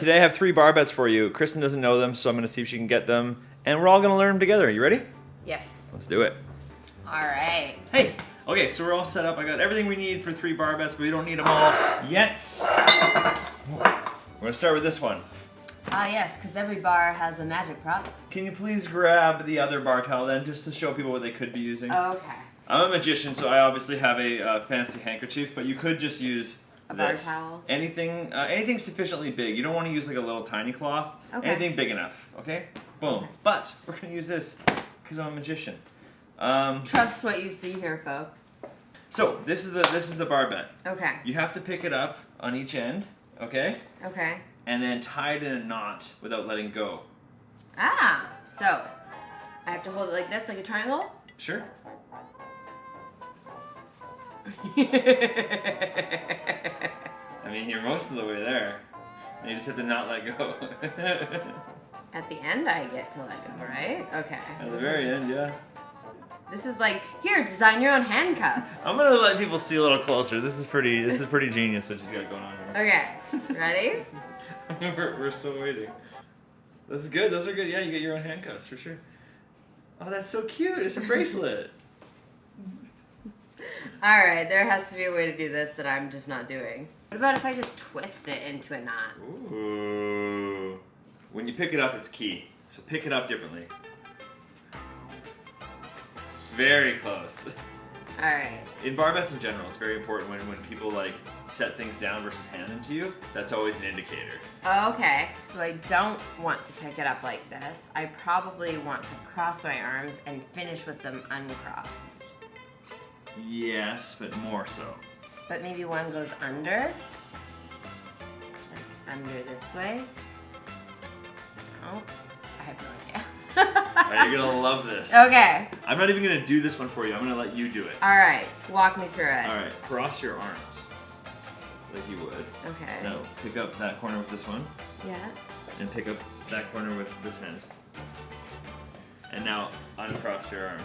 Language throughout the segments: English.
Today I have 3 bar bets for you. Kristen doesn't know them, so I'm going to see if she can get them. And we're all going to learn them together. You ready? Yes. Let's do it. All right. Hey! Okay, so we're all set up. I got everything we need for 3 bar bets, but we don't need them all yet. We're going to start with this one. Yes, because every bar has a magic prop. Can you please grab the other bar towel then, just to show people what they could be using? Okay. I'm a magician, so I obviously have a fancy handkerchief, but you could just use a this. bar towel? Anything sufficiently big. You don't want to use like a little tiny cloth. Okay. Anything big enough, okay? Boom. Okay. But we're going to use this because I'm a magician. Trust what you see here, folks. So this is the bar bet. Okay. You have to pick it up on each end, okay? Okay. And then tie it in a knot without letting go. Ah, so I have to hold it like this, like a triangle? Sure. I mean, you're most of the way there. You just have to not let go. At the end, I get to let go, right? Okay. At the very end, yeah. This is like, here, design your own handcuffs. I'm gonna let people see a little closer. This is pretty genius what she's got going on here. Okay, ready? We're still waiting. That's good. Those are good. Yeah, you get your own handcuffs for sure. Oh, that's so cute. It's a bracelet. All right, there has to be a way to do this that I'm just not doing. What about if I just twist it into a knot? Ooh. When you pick it up, it's key. So pick it up differently. Very close. All right. In bar bets in general, it's very important when people like set things down versus hand them to you. That's always an indicator. Okay, so I don't want to pick it up like this. I probably want to cross my arms and finish with them uncrossed. Yes, but more so. But maybe one goes under? Like under this way? Oh, I have no idea. You're gonna love this. Okay. I'm not even gonna do this one for you. I'm gonna let you do it. All right, walk me through it. All right, cross your arms like you would. Okay. Now pick up that corner with this one. Yeah. And pick up that corner with this hand. And now uncross your arms.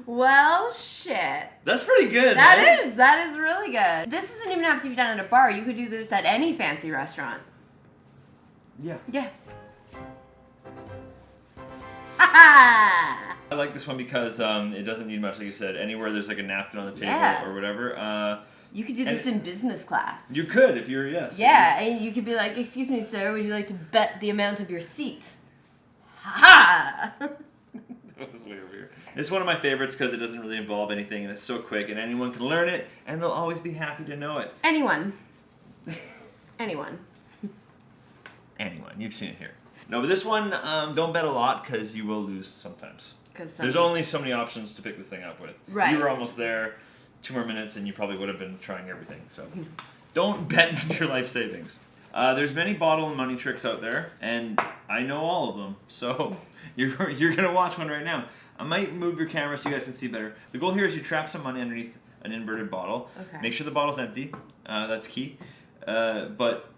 Well, shit. That's pretty good. That is really good. This doesn't even have to be done at a bar. You could do this at any fancy restaurant. Yeah. Yeah. I like this one because it doesn't need much, like you said. Anywhere there's like a napkin on the table or whatever. You could do this in business class. You could if you're, yes. Yeah, and you could be like, excuse me, sir, would you like to bet the amount of your seat? Ha! That was way over here. It's one of my favorites because it doesn't really involve anything and it's so quick and anyone can learn it and they'll always be happy to know it. Anyone. Anyone. Anyone. You've seen it here. No, but this one, don't bet a lot because you will lose sometimes. There's only so many options to pick this thing up with. Right. You were almost there. 2 more minutes and you probably would have been trying everything. So don't bet your life savings. There's many bottle and money tricks out there, and I know all of them. So you're gonna watch one right now. I might move your camera so you guys can see better. The goal here is you trap some money underneath an inverted bottle. Okay. Make sure the bottle's empty. That's key. But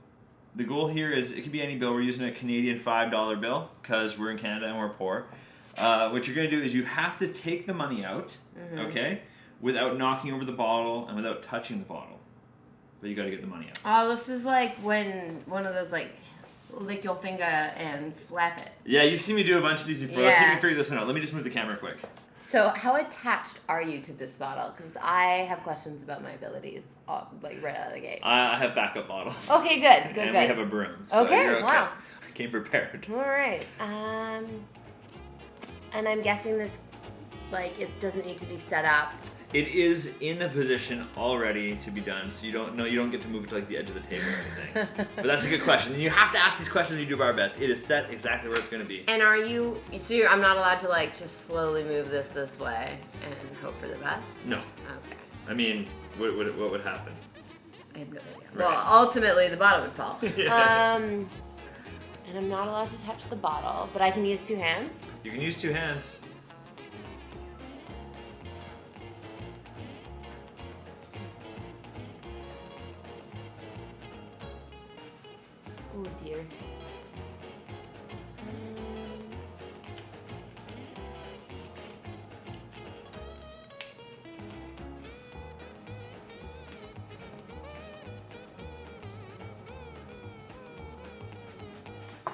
the goal here is it could be any bill. We're using a Canadian $5 bill because we're in Canada and we're poor. What you're gonna do is you have to take the money out, okay, without knocking over the bottle and without touching the bottle. But you got to get the money out. Oh, this is like when one of those like lick your finger and slap it. Yeah, you've seen me do a bunch of these before. Let's see if we figure this one out. Let me just move the camera quick. So how attached are you to this bottle? Because I have questions about my abilities, like right out of the gate. I have backup bottles. Okay, good, good, and good. we have a broom. So okay, you're okay. Wow. Came prepared. All right. And I'm guessing this, like, it doesn't need to be set up. It is in the position already to be done, so you don't get to move it to like the edge of the table or anything. But that's a good question. And you have to ask these questions when you do bar bets. It is set exactly where it's going to be. And I'm not allowed to like just slowly move this way and hope for the best? No. Okay. I mean, what would happen? I have no idea. Right. Well, ultimately the bottle would fall. Yeah. And I'm not allowed to touch the bottle, but I can use 2 hands? You can use 2 hands. Oh dear.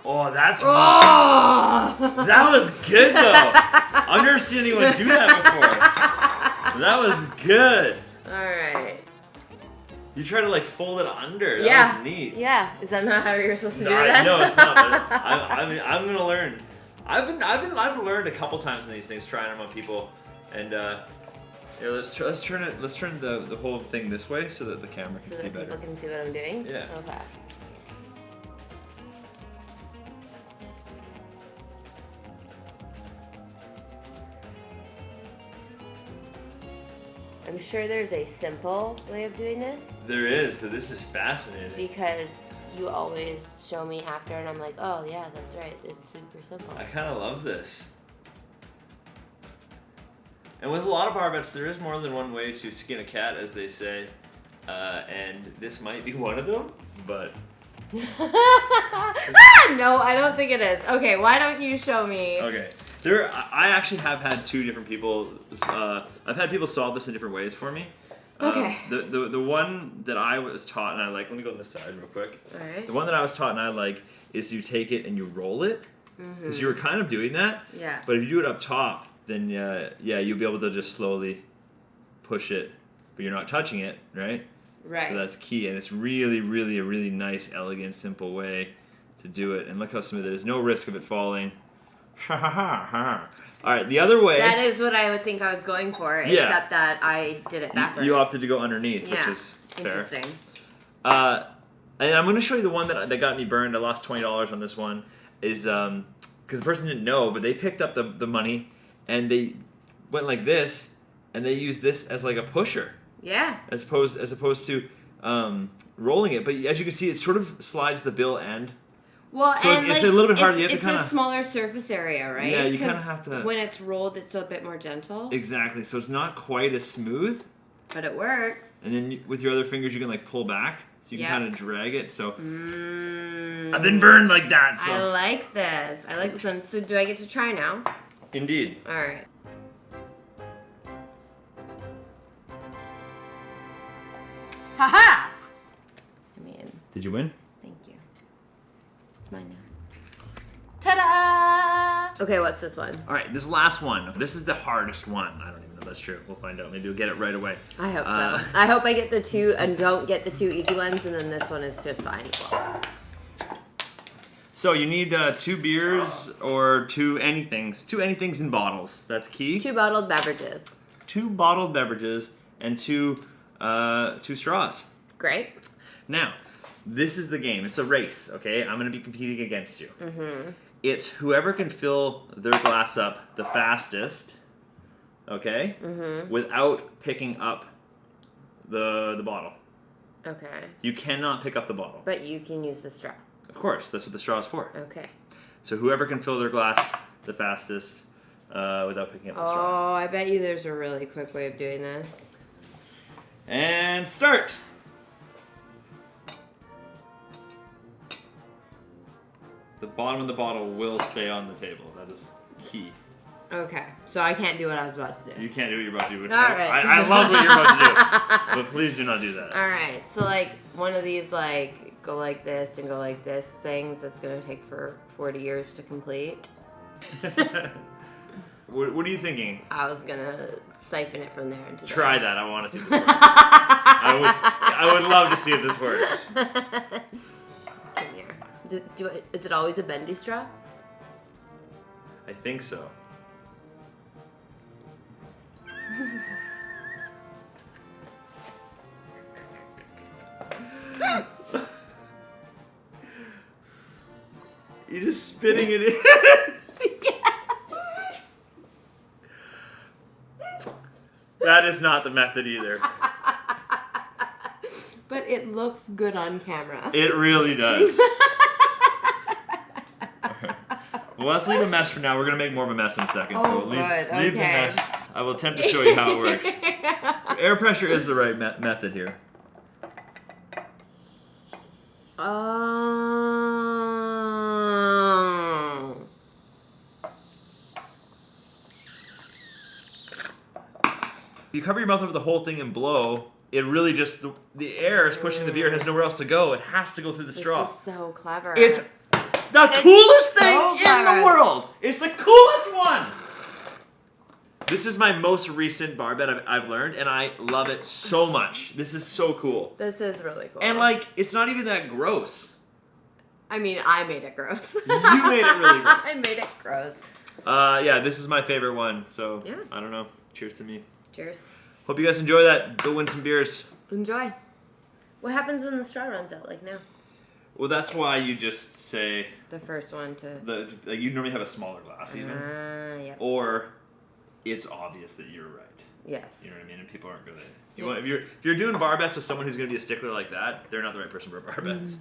Oh, that's Oh! That was good though. I've never seen anyone do that before. That was good. Alright. You try to like fold it under. That Yeah. was neat. Yeah. Is that not how you're supposed to do that? No, it's not. I mean, I'm gonna learn. I've learned a couple times in these things, trying them on people, and here, let's turn the whole thing this way so that the camera can So see that better. people can see what I'm doing? Yeah. Okay. I'm sure there's a simple way of doing this. There is, but this is fascinating. Because you always show me after and I'm like, oh yeah, that's right. It's super simple. I kind of love this. And with a lot of bar bets, there is more than one way to skin a cat, as they say. And this might be one of them, but... No, I don't think it is. Okay, why don't you show me? Okay. I actually have had two different people. I've had people solve this in different ways for me. Okay. The one that I was taught and I like. Let me go on this side real quick. All right. The one that I was taught and I like is you take it and you roll it. Because you were kind of doing that. Yeah. But if you do it up top, then yeah, you'll be able to just slowly push it, but you're not touching it, right? Right. So that's key, and it's really, really a really nice, elegant, simple way to do it. And look how smooth it is. No risk of it falling. Ha ha ha ha. All right, the other way. That is what I would think I was going for, Yeah. except that I did it backwards. You opted to go underneath, Yeah. which is fair. Interesting. And I'm going to show you the one that got me burned. I lost $20 on this one. Is because the person didn't know, but they picked up the money and they went like this, and they used this as like a pusher. Yeah. As opposed to rolling it. But as you can see, it sort of slides the bill end. Well, So and it's a little bit harder. You have to it's kinda- a smaller surface area, right? Yeah, you kinda 'Cause have to- When it's rolled, it's a bit more gentle. Exactly. So it's not quite as smooth. But it works. And then with your other fingers, you can like pull back. So you can Yep. kind of drag it. So Mm. I've been burned like that. So I like this. I like this one. So do I get to try now? indeed. All right. Haha! I mean, Did you win? thank you. It's mine now. Ta-da! Okay, what's this one? All right, this last one. This is the hardest one. I don't even know if that's true. We'll find out. Maybe we'll get it right away. I hope so. I hope I get the two and don't get the two easy ones, and then this one is just fine as well. So you need 2 beers or 2 anythings. 2 anythings in bottles. That's key. 2 bottled beverages. 2 bottled beverages and 2 straws. Great. Now, this is the game. It's a race, okay? I'm going to be competing against you. Mm-hmm. It's whoever can fill their glass up the fastest, okay? Mm-hmm. Without picking up the bottle. Okay. You cannot pick up the bottle. But you can use the straw. Of course, that's what the straw is for. Okay. So whoever can fill their glass the fastest without picking up the straw. Oh, I bet you there's a really quick way of doing this. And start! The bottom of the bottle will stay on the table. That is key. Okay, so I can't do what I was about to do. You can't do what you're about to do. Which All right. I love what you're about to do. But please do not do that. All right, so like one of these like go like this and go like this things that's gonna take for 40 years to complete. What are you thinking? I was gonna siphon it from there into Try there. that. I want to see if this works. I would love to see if this works. Come here. Is it always a bendy straw? I think so. You're just spitting it in. That is not the method either. But it looks good on camera. It really does. Well, let's leave a mess for now. We're going to make more of a mess in a second. Oh, so leave good. the Okay. mess. I will attempt to show you how it works. Air pressure is the right method here. Oh. If you cover your mouth over the whole thing and blow, it really just, the air is pushing the beer. It has nowhere else to go. It has to go through the straw. This is so clever. It's The coolest thing in the world. It's the coolest one. This is my most recent bar bet I've learned, and I love it so much. This is so cool. This is really cool. And like, it's not even that gross. I mean, I made it gross. You made it really gross. I made it gross. Yeah, this is my favorite one. So, yeah. I don't know. Cheers to me. Cheers. Hope you guys enjoy that. Go win some beers. Enjoy. What happens when the straw runs out, like now? Well, that's why you just say... The first one to... Like you normally have a smaller glass even. Yep. Or it's obvious that you're right. Yes. You know what I mean? And people aren't going to... If you're doing bar bets with someone who's going to be a stickler like that, they're not the right person for bar bets.